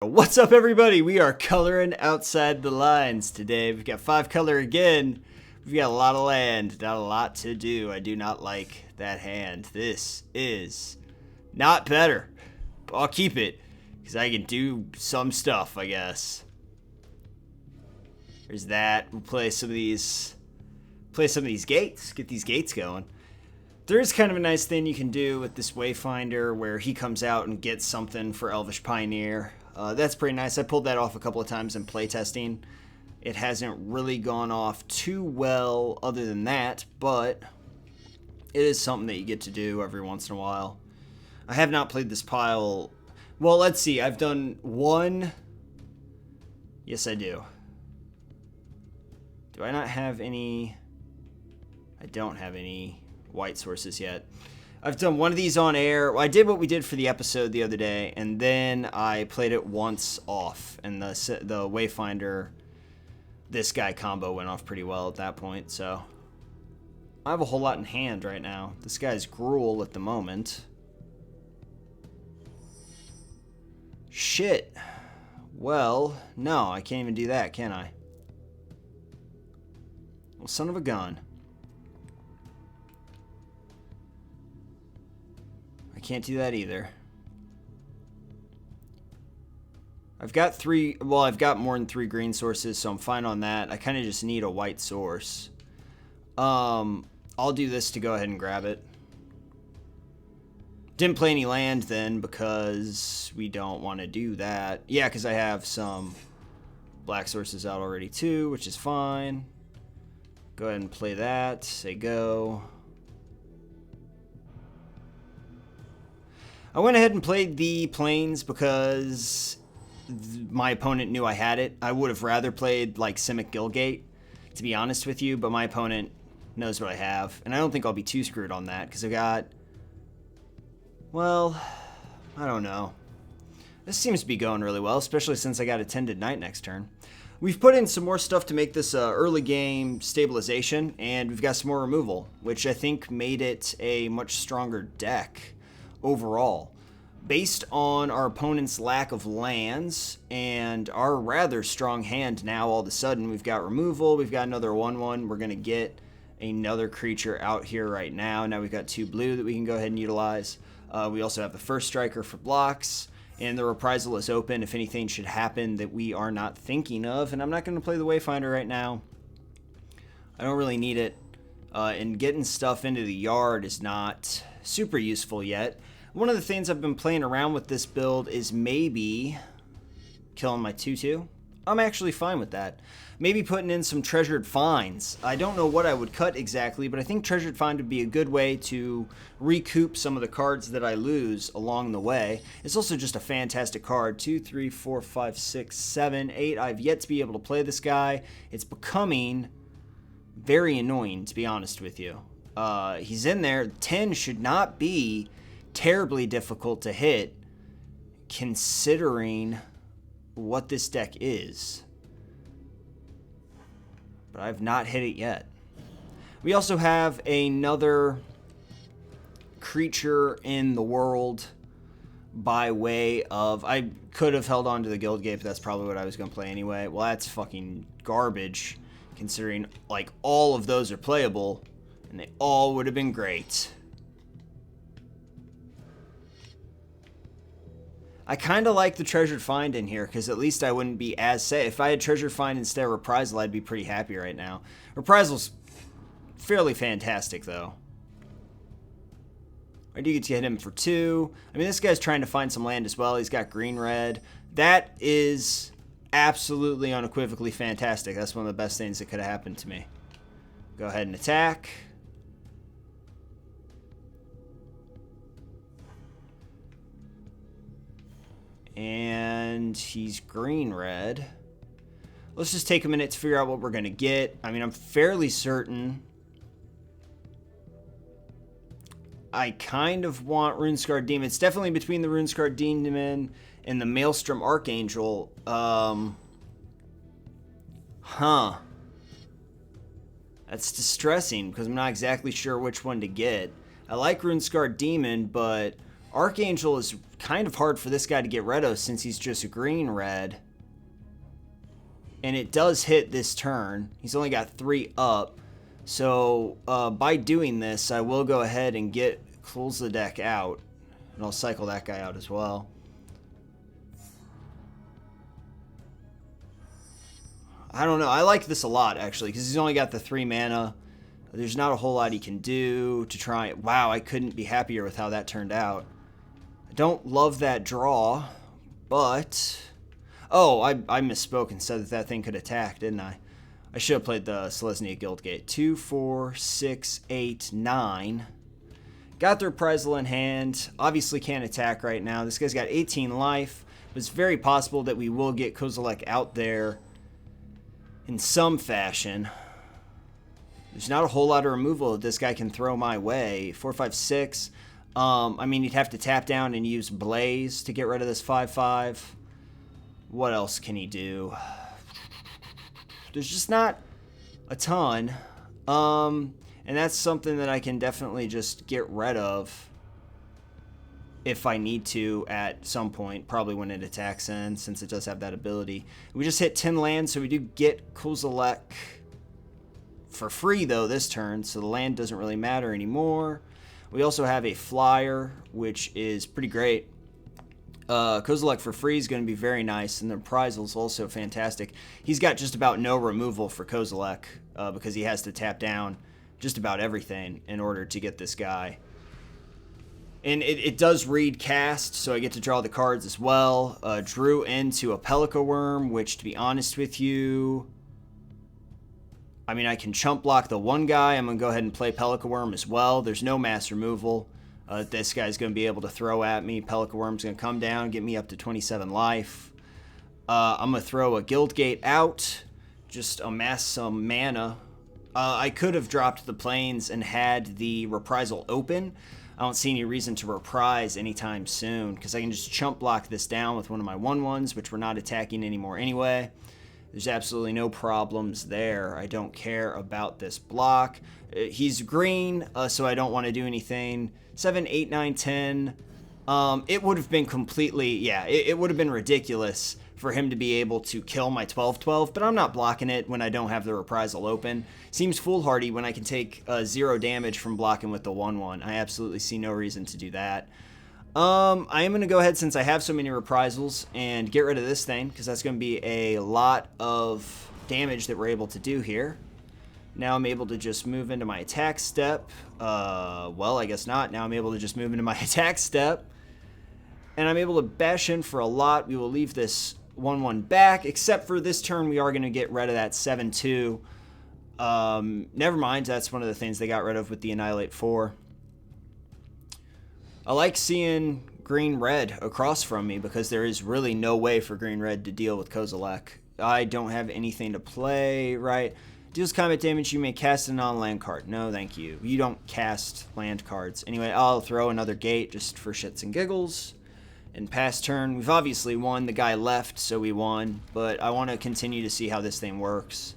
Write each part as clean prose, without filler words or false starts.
What's up, everybody? We are coloring outside the lines today. We've got 5 color again. We've got a lot of land, not a lot to do. I do not like that hand. This is not better. But I'll keep it because I can do some stuff, I guess. There's that. We'll play some of these gates. Get these gates going. There is kind of a nice thing you can do with this Wayfinder where he comes out and gets something for Elvish Pioneer. That's pretty nice. I pulled that off a couple of times in playtesting. It hasn't really gone off too well other than that, but it is something that you get to do every once in a while. I have not played this pile. Well, let's see. I've done one. Yes, I do. Do I not have any? I don't have any white sources yet. I've done one of these on air. Well, I did what we did for the episode the other day, and then I played it once off, and the Wayfinder, this guy combo went off pretty well at that point, so I have a whole lot in hand right now. This guy's Gruel at the moment. Shit. Well, no, I can't even do that, can I? Well, son of a gun. I can't do that either. I've got more than 3 green sources, so I'm fine on that. I kind of just need a white source. I'll do this to go ahead and grab it. Didn't play any land then because we don't want to do that. Yeah, because I have some black sources out already too, which is fine. Go ahead and play that. Say go. I went ahead and played the plains because my opponent knew I had it. I would have rather played like Simic Gilgate, to be honest with you, but my opponent knows what I have, and I don't think I'll be too screwed on that because I got, well, I don't know. This seems to be going really well, especially since I got Attended Knight next turn. We've put in some more stuff to make this early game stabilization, and we've got some more removal, which I think made it a much stronger deck overall. Based on our opponent's lack of lands and our rather strong hand now, all of a sudden we've got removal, we've got another 1/1, we're going to get another creature out here right now. Now we've got 2 blue that we can go ahead and utilize. We also have the first striker for blocks, and the reprisal is open if anything should happen that we are not thinking of, and I'm not going to play the Wayfinder right now. I don't really need it, and getting stuff into the yard is not super useful yet. One of the things I've been playing around with this build is maybe killing my 2/2. I'm actually fine with that. Maybe putting in some Treasured Finds. I don't know what I would cut exactly, but I think Treasured Find would be a good way to recoup some of the cards that I lose along the way. It's also just a fantastic card. 2, 3, 4, 5, 6, 7, 8. I've yet to be able to play this guy. It's becoming very annoying, to be honest with you. He's in there. 10 should not be terribly difficult to hit considering what this deck is. But I've not hit it yet. We also have another creature in the world by way of... I could have held on to the Guild Gate, but that's probably what I was going to play anyway. Well, that's fucking garbage considering like all of those are playable and they all would have been great. I kind of like the Treasured Find in here because at least I wouldn't be as safe. If I had Treasured Find instead of Reprisal, I'd be pretty happy right now. Reprisal's fairly fantastic, though. I do get to hit him for 2. I mean, this guy's trying to find some land as well. He's got green-red. That is absolutely unequivocally fantastic. That's one of the best things that could have happened to me. Go ahead and attack. And he's green-red. Let's just take a minute to figure out what we're going to get. I mean, I'm fairly certain I kind of want Runescarred Demon. It's definitely between the Runescarred Demon and the Maelstrom Archangel. That's distressing because I'm not exactly sure which one to get. I like Runescarred Demon, but Archangel is kind of hard for this guy to get rid of since he's just green-red. And it does hit this turn. He's only got 3 up. So by doing this, I will go ahead and close the deck out. And I'll cycle that guy out as well. I don't know. I like this a lot, actually, because he's only got the 3 mana. There's not a whole lot he can do to try. Wow, I couldn't be happier with how that turned out. I don't love that draw, but... Oh, I misspoke and said that thing could attack, didn't I? I should have played the Selesnya Guildgate. 2, 4, 6, 8, 9. Got the Reprisal in hand. Obviously can't attack right now. This guy's got 18 life. It's very possible that we will get Kozilek out there in some fashion. There's not a whole lot of removal that this guy can throw my way. 4, 5, 6. I mean, you'd have to tap down and use Blaze to get rid of this 5/5. What else can he do? There's just not a ton. And that's something that I can definitely just get rid of if I need to at some point, probably when it attacks in, since it does have that ability. We just hit 10 lands, so we do get Kozilek for free, though, this turn, so the land doesn't really matter anymore. We also have a flyer, which is pretty great. Kozilek for free is going to be very nice, and the Reprisal is also fantastic. He's got just about no removal for Kozilek because he has to tap down just about everything in order to get this guy. And it does read cast, so I get to draw the cards as well. Drew into a Pelika Worm, which, to be honest with you, I mean, I can chump block the one guy. I'm going to go ahead and play Pelika Worm as well. There's no mass removal. This guy's going to be able to throw at me. Pelika Worm's going to come down, get me up to 27 life. I'm going to throw a Guildgate out, just amass some mana. I could have dropped the Plains and had the Reprisal open. I don't see any reason to reprise anytime soon, because I can just chump block this down with one of my 1/1s, which we're not attacking anymore anyway. There's absolutely no problems there. I don't care about this block. He's green, so I don't want to do anything. 7, 8, 9, 10. It would have been completely, yeah, it would have been ridiculous for him to be able to kill my 12/12, but I'm not blocking it when I don't have the Reprisal open. Seems foolhardy when I can take 0 damage from blocking with the 1/1. I absolutely see no reason to do that. I am going to go ahead, since I have so many Reprisals, and get rid of this thing, because that's going to be a lot of damage that we're able to do here. Now I'm able to just move into my attack step. Well, I guess not. Now I'm able to just move into my attack step. And I'm able to bash in for a lot. We will leave this 1/1 back, except for this turn we are going to get rid of that 7/2. Never mind, that's one of the things they got rid of with the Annihilate 4. I like seeing green-red across from me because there is really no way for green-red to deal with Kozilek. I don't have anything to play, right? Deals combat damage, you may cast a non-land card. No, thank you. You don't cast land cards. Anyway, I'll throw another gate just for shits and giggles. And pass turn, we've obviously won. The guy left, so we won. But I want to continue to see how this thing works.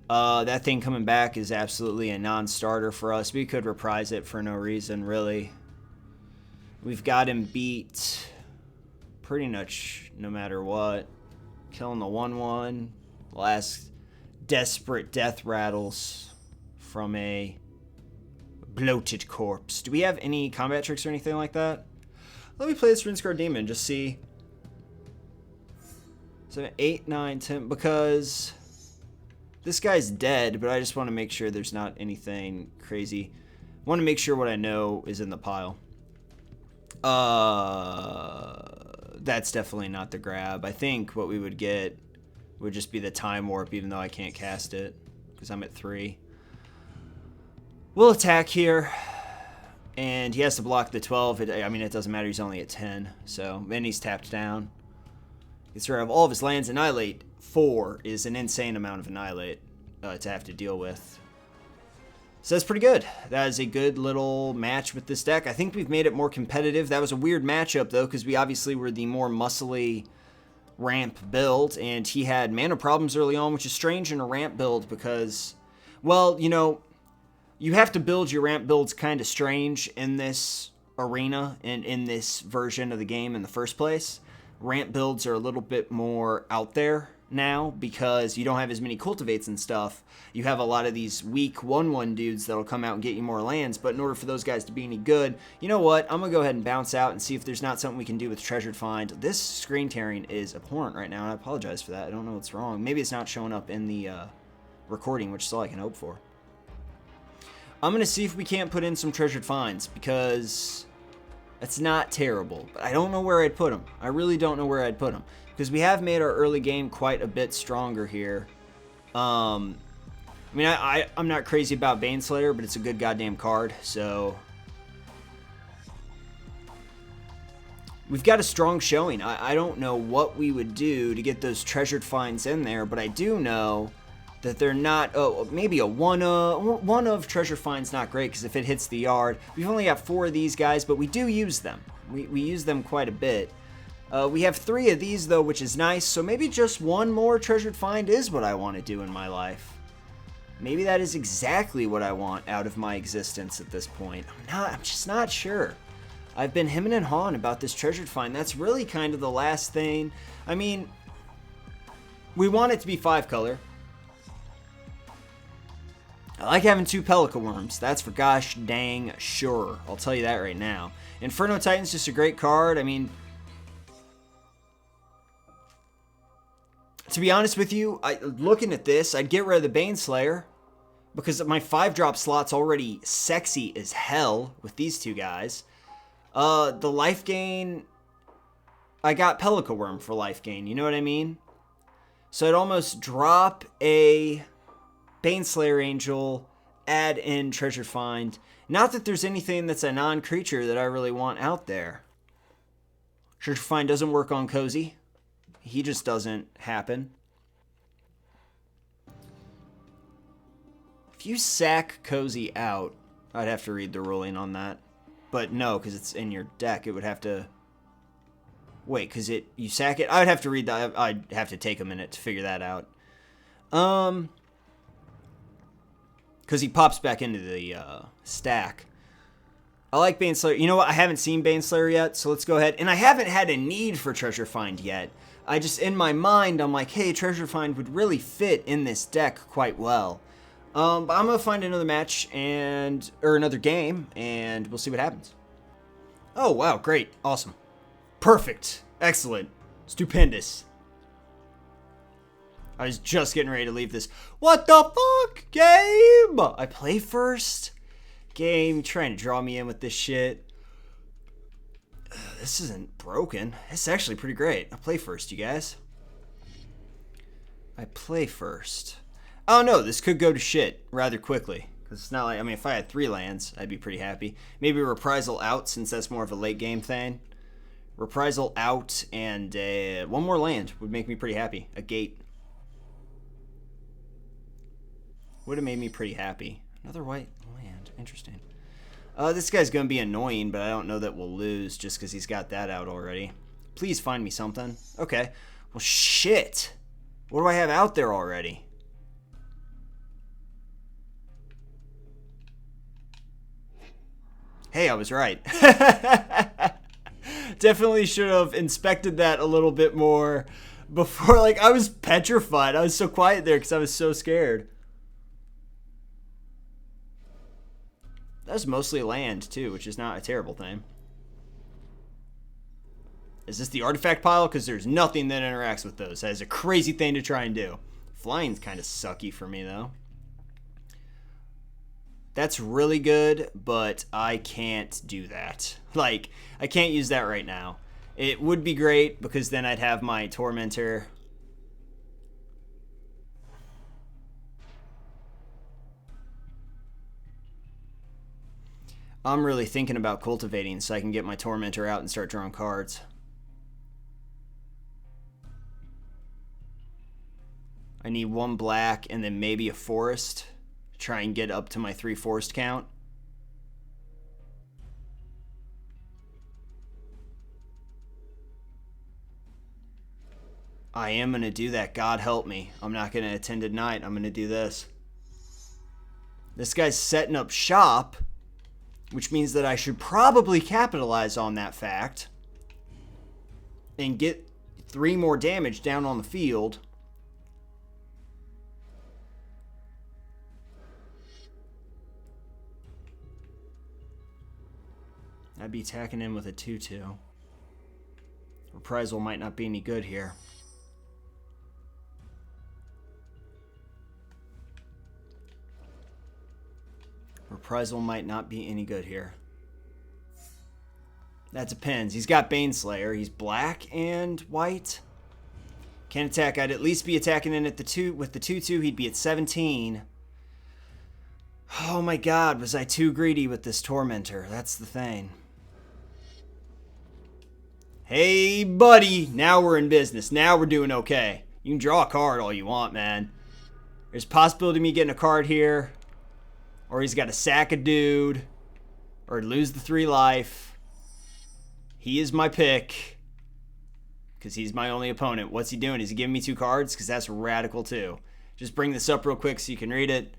That thing coming back is absolutely a non-starter for us. We could reprise it for no reason, really. We've got him beat pretty much no matter what. Killing the 1/1. Last desperate death rattles from a bloated corpse. Do we have any combat tricks or anything like that? Let me play this Rinskar Demon, just see. 7, 8, 9, 10, because this guy's dead, but I just want to make sure there's not anything crazy. I want to make sure what I know is in the pile. That's definitely not the grab. I think what we would get would just be the Time Warp, even though I can't cast it, because I'm at 3. We'll attack here, and he has to block the 12. I mean, it doesn't matter, he's only at 10, so, and he's tapped down. Gets rid of all of his lands. Annihilate 4 is an insane amount of Annihilate to have to deal with. So that's pretty good. That is a good little match with this deck. I think we've made it more competitive. That was a weird matchup, though, because we obviously were the more muscly ramp build, and he had mana problems early on, which is strange in a ramp build because, well, you know, you have to build your ramp builds kind of strange in this arena in this version of the game in the first place. Ramp builds are a little bit more out there now because you don't have as many cultivates and stuff. You have a lot of these weak 1-1 dudes that'll come out and get you more lands, but in order for those guys to be any good, you know what? I'm going to go ahead and bounce out and see if there's not something we can do with Treasured Find. This screen tearing is abhorrent right now, and I apologize for that. I don't know what's wrong. Maybe it's not showing up in the recording, which is all I can hope for. I'm going to see if we can't put in some Treasured Finds because that's not terrible, but I don't know where I'd put them. I really don't know where I'd put them because we have made our early game quite a bit stronger here. I mean, I'm not crazy about Baneslayer, but it's a good goddamn card, so we've got a strong showing. I don't know what we would do to get those Treasured Finds in there, but I do know that they're not, maybe a one of Treasure Find's not great because if it hits the yard, we've only got 4 of these guys, but we do use them. We use them quite a bit. We have 3 of these though, which is nice, so maybe just 1 more Treasured Find is what I want to do in my life. Maybe that is exactly what I want out of my existence at this point. I'm just not sure. I've been hemming and hawing about this Treasured Find. That's really kind of the last thing. I mean, we want it to be 5 color. I like having 2 Pelika Worms. That's for gosh dang sure. I'll tell you that right now. Inferno Titan's just a great card. I mean, to be honest with you, looking at this, I'd get rid of the Baneslayer because my 5-drop slot's already sexy as hell with these 2 guys. The life gain, I got Pelika Worm for life gain. You know what I mean? So I'd almost drop a Baneslayer Angel, add in Treasure Find. Not that there's anything that's a non-creature that I really want out there. Treasure Find doesn't work on Cozy. He just doesn't happen. If you sack Cozy out, I'd have to read the ruling on that. But no, because it's in your deck, it would have to... Wait, because you sack it? I would have to read that. I'd have to take a minute to figure that out. Because he pops back into the stack. I like Baneslayer. You know what? I haven't seen Baneslayer yet, so let's go ahead. And I haven't had a need for Treasure Find yet. I just, in my mind, I'm like, hey, Treasure Find would really fit in this deck quite well. But I'm going to find another match or another game, and we'll see what happens. Oh, wow, great. Awesome. Perfect. Excellent. Stupendous. I was just getting ready to leave this. What the fuck, game? I play first? Game, trying to draw me in with this shit. This isn't broken. It's actually pretty great. I play first, you guys. I play first. Oh no, this could go to shit rather quickly. Because it's not like, I mean, if I had 3 lands, I'd be pretty happy. Maybe Reprisal out, since that's more of a late game thing. Reprisal out and 1 more land would make me pretty happy. A gate. Would have made me pretty happy. Another white land. Interesting. This guy's going to be annoying, but I don't know that we'll lose just because he's got that out already. Please find me something. Okay. Well, shit. What do I have out there already? Hey, I was right. Definitely should have inspected that a little bit more before. Like, I was petrified. I was so quiet there because I was so scared. That was mostly land, too, which is not a terrible thing. Is this the artifact pile? Because there's nothing that interacts with those. That is a crazy thing to try and do. Flying's kind of sucky for me, though. That's really good, but I can't do that. Like, I can't use that right now. It would be great, because then I'd have my Tormentor. I'm really thinking about cultivating so I can get my Tormentor out and start drawing cards. I need 1 black and then maybe a forest. Try and get up to my 3 forest count. I am going to do that. God help me. I'm not going to attend at night. I'm going to do this. This guy's setting up shop. which means that I should probably capitalize on that fact and get 3 more damage down on the field. I'd be attacking in with a 2-2. Reprisal might not be any good here. Reprisal might not be any good here. That depends. He's got Baneslayer. He's black and white. Can't attack. I'd at least be attacking in at the 2 with the 2-2. He'd be at 17. Oh my god, was I too greedy with this Tormentor? That's the thing. Hey, buddy. Now we're in business. Now we're doing okay. You can draw a card all you want, man. There's a possibility of me getting a card here. Or he's got to sack a dude. Or lose the 3 life. He is my pick. Because he's my only opponent. What's he doing? Is he giving me 2 cards? Because that's radical too. Just bring this up real quick so you can read it.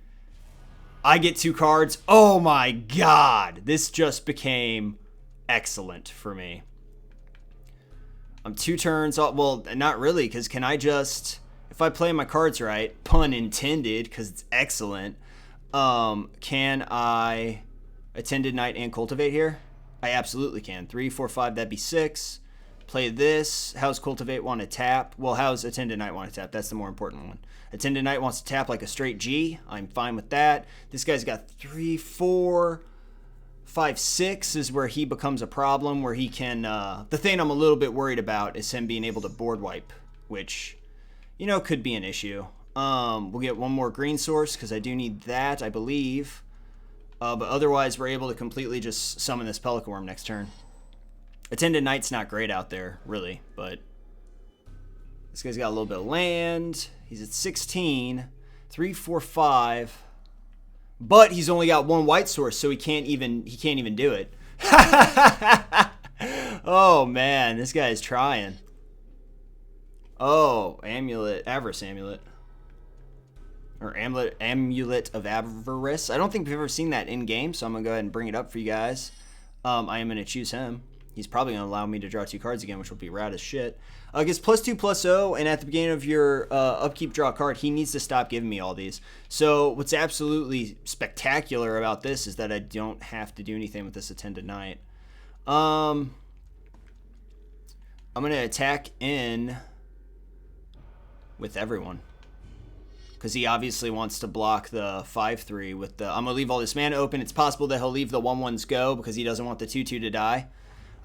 I get 2 cards. Oh my god. This just became excellent for me. I'm 2 turns. Well, not really. Because can I just... If I play my cards right, pun intended, because it's excellent, can I Attended Knight and Cultivate here? I absolutely can. 3, 4, 5, that'd be 6. Play this. How's Cultivate want to tap? Well, how's Attended Knight want to tap? That's the more important one. Attended Knight wants to tap like a straight G. I'm fine with that. This guy's got 3, 4, 5, 6 is where he becomes a problem, where he can... the thing I'm a little bit worried about is him being able to board wipe, which, you know, could be an issue. We'll get 1 more green source, because I do need that, I believe. But otherwise, we're able to completely just summon this Pelican Worm next turn. Attended Knight's not great out there, really, but this guy's got a little bit of land. He's at 16, 3, 4, 5, but he's only got 1 white source, so he can't even do it. Oh man, this guy is trying. Oh, Amulet, Avarice Amulet. Or Amulet of Avarice. I don't think we've ever seen that in game, so I'm going to go ahead and bring it up for you guys. I am going to choose him. He's probably going to allow me to draw 2 cards again, which will be rad as shit. Gets +2/+0, and at the beginning of your upkeep, draw a card. He needs to stop giving me all these. So what's absolutely spectacular about this is that I don't have to do anything with this Attended Knight. I'm going to attack in with everyone, because he obviously wants to block the 5/3 with the... I'm going to leave all this mana open. It's possible that he'll leave the 1/1s go because he doesn't want the 2/2 to die.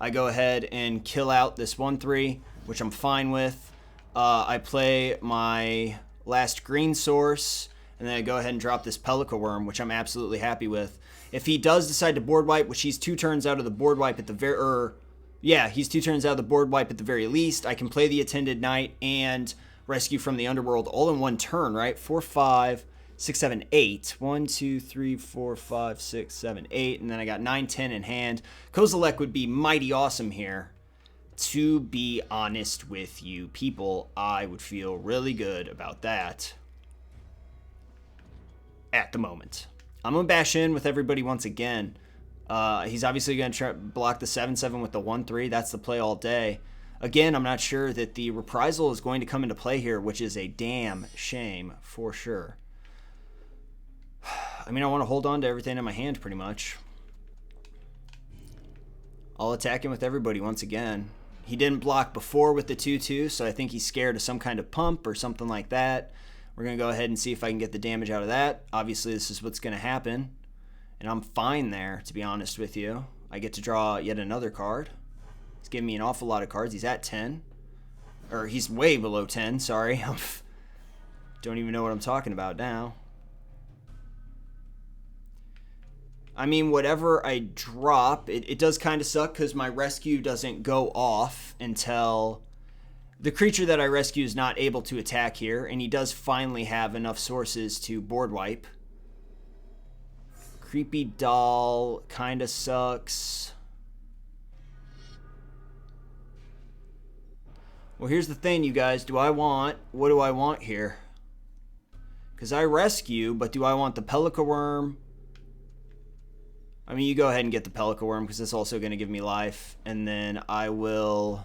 I go ahead and kill out this 1/3, which I'm fine with. I play my last green source, and then I go ahead and drop this Pelican Worm, which I'm absolutely happy with. If he does decide to board wipe, which he's 2 turns out of the board wipe at the very... yeah, he's 2 turns out of the board wipe at the very least. I can play the Attended Knight and Rescue from the Underworld all in 1 turn, right? 4, 5, 6, 7, 8. 1, 2, 3, 4, 5, 6, 7, 8. And then I got 9, 10 in hand. Kozilek would be mighty awesome here. To be honest with you people, I would feel really good about that at the moment. I'm going to bash in with everybody once again. He's obviously going to try to block the 7/7 with the 1/3. That's the play all day. Again, I'm not sure that the reprisal is going to come into play here, which is a damn shame for sure. I mean, I want to hold on to everything in my hand pretty much. I'll attack him with everybody once again. He didn't block before with the 2/2, so I think he's scared of some kind of pump or something like that. We're going to go ahead and see if I can get the damage out of that. Obviously, this is what's going to happen. And I'm fine there, to be honest with you. I get to draw yet another card. He's giving me an awful lot of cards. He's at 10. Or he's way below 10, sorry. Don't even know what I'm talking about now. I mean, whatever I drop, it does kind of suck because my rescue doesn't go off until the creature that I rescue is not able to attack here, and he does finally have enough sources to board wipe. Creepy Doll kind of sucks. Well, here's the thing, you guys. What do I want here? Because I rescue, but do I want the Pelican Worm? I mean, you go ahead and get the Pelika Worm because it's also going to give me life. And then I will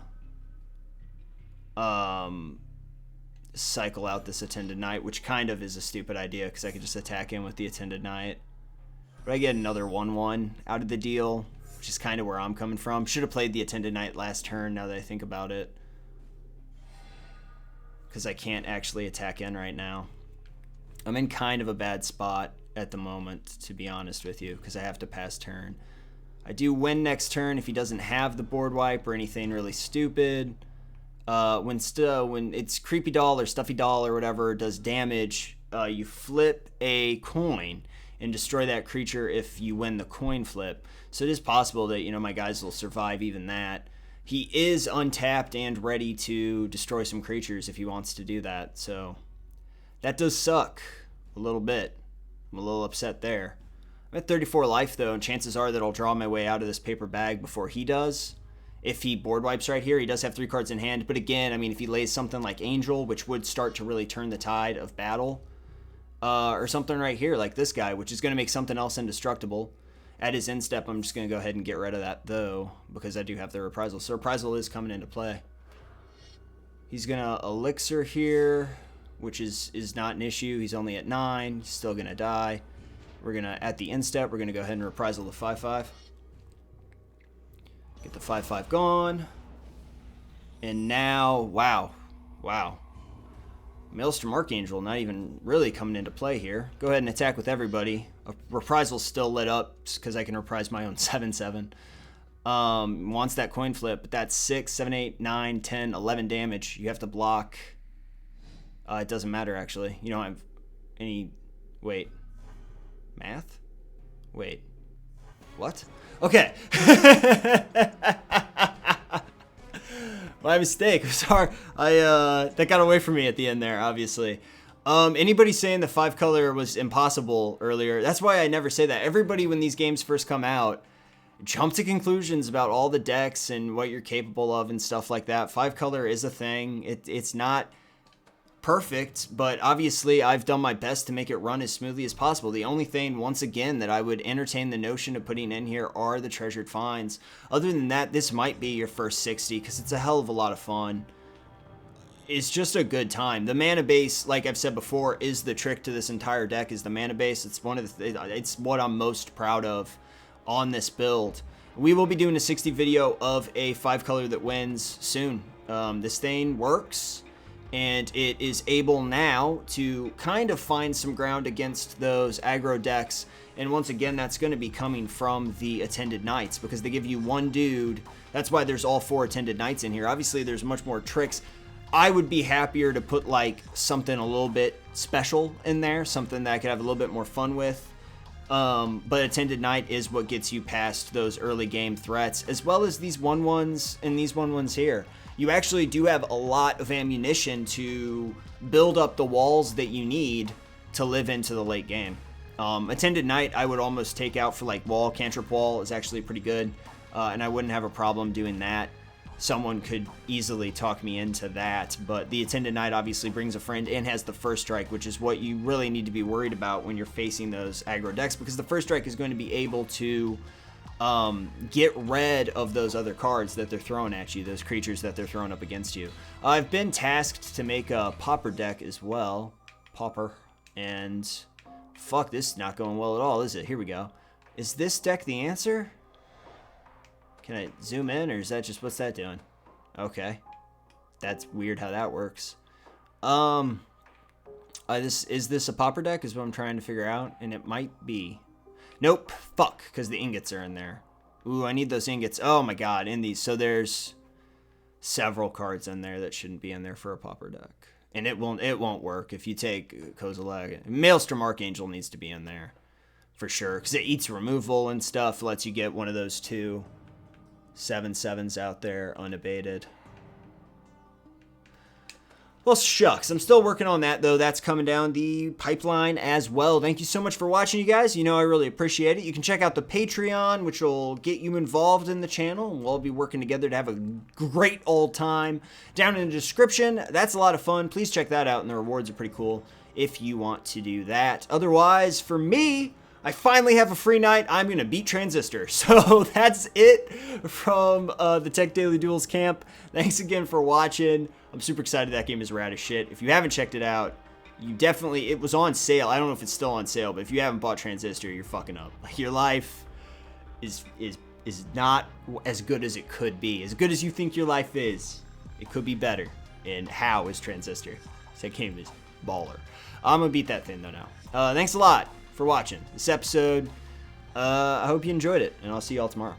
cycle out this Attended Knight, which kind of is a stupid idea because I could just attack him with the Attended Knight. But I get another 1/1 out of the deal, which is kind of where I'm coming from. Should have played the Attended Knight last turn now that I think about it, because I can't actually attack in right now. I'm in kind of a bad spot at the moment, to be honest with you, because I have to pass turn. I do win next turn if he doesn't have the board wipe or anything really stupid. When it's Creepy Doll or Stuffy Doll or whatever does damage, you flip a coin and destroy that creature if you win the coin flip. So it is possible that, you know, my guys will survive even that. He is untapped and ready to destroy some creatures if he wants to do that. So that does suck a little bit. I'm a little upset there. I'm at 34 life though, and chances are that I'll draw my way out of this paper bag before he does. If he board wipes right here, he does have 3 cards in hand. But again, I mean, if he lays something like Angel, which would start to really turn the tide of battle, or something right here like this guy, which is going to make something else indestructible. At his end step, I'm just going to go ahead and get rid of that, though, because I do have the Reprisal. So Reprisal is coming into play. He's going to Elixir here, which is not an issue. He's only at 9. He's still going to die. We're going to, at the end step, we're going to go ahead and Reprisal the 5/5. Get the 5/5 gone. And now, wow. Maelstrom Archangel not even really coming into play here. Go ahead and attack with everybody. Reprisal's still lit up because I can reprise my own 7/7. Wants that coin flip, but that's 6, 7, 8, 9, 10, 11 damage. You have to block. It doesn't matter, actually. You don't have any... Wait. Math? Wait. What? Okay. My mistake. I'm sorry. That got away from me at the end there, obviously. Anybody saying the 5-color was impossible earlier, that's why I never say that. Everybody, when these games first come out, jump to conclusions about all the decks and what you're capable of and stuff like that. 5-color is a thing. It's not perfect, but obviously I've done my best to make it run as smoothly as possible. The only thing, once again, that I would entertain the notion of putting in here are the treasured finds. Other than that, this might be your first 60 because it's a hell of a lot of fun. It's just a good time. The mana base, like I've said before, is the trick to this entire deck, is the mana base. It's it's what I'm most proud of on this build. We will be doing a 60 video of a 5-color that wins soon. This thing works, and it is able now to kind of find some ground against those aggro decks. And once again, that's going to be coming from the Attended Knights, because they give you one dude. That's why there's all 4 Attended Knights in here. Obviously, there's much more tricks. I would be happier to put like something a little bit special in there, something that I could have a little bit more fun with. But Attended Knight is what gets you past those early game threats, as well as these 1/1s and these 1/1s here. You actually do have a lot of ammunition to build up the walls that you need to live into the late game. Attended Knight I would almost take out for like wall. Cantrip wall is actually pretty good, and I wouldn't have a problem doing that. Someone could easily talk me into that, but the Attended Knight obviously brings a friend and has the first strike, which is what you really need to be worried about when you're facing those aggro decks, because the first strike is going to be able to get rid of those other cards that they're throwing at you, those creatures that they're throwing up against you. I've been tasked to make a Pauper deck as well. Pauper. And fuck, this is not going well at all, is it? Here we go. Is this deck the answer? Can I zoom in, or is that just, what's that doing? Okay. That's weird how that works. Is this a Pauper deck is what I'm trying to figure out, and it might be. Nope, fuck, because the ingots are in there. Ooh, I need those ingots. Oh my god, in these. So there's several cards in there that shouldn't be in there for a Pauper deck. And it won't work if you take Kozilek. Maelstrom Archangel needs to be in there for sure, because it eats removal and stuff, lets you get one of those 2 7/7s out there unabated. Well, shucks. I'm still working on that, though. That's coming down the pipeline as well. Thank you so much for watching, you guys. You know I really appreciate it. You can check out the Patreon, which will get you involved in the channel, and we'll all be working together to have a great old time. Down in the description, that's a lot of fun. Please check that out, and the rewards are pretty cool if you want to do that. Otherwise, for me, I finally have a free night. I'm going to beat Transistor. So that's it from the Tek Daily Duels camp. Thanks again for watching. I'm super excited that game is rad as shit. If you haven't checked it out, you definitely, it was on sale. I don't know if it's still on sale, but if you haven't bought Transistor, you're fucking up. Like, your life is not as good as it could be. As good as you think your life is, it could be better. And how is Transistor? That game is baller. I'm going to beat that thing though now. Thanks a lot for watching this episode. I hope you enjoyed it, and I'll see y'all tomorrow.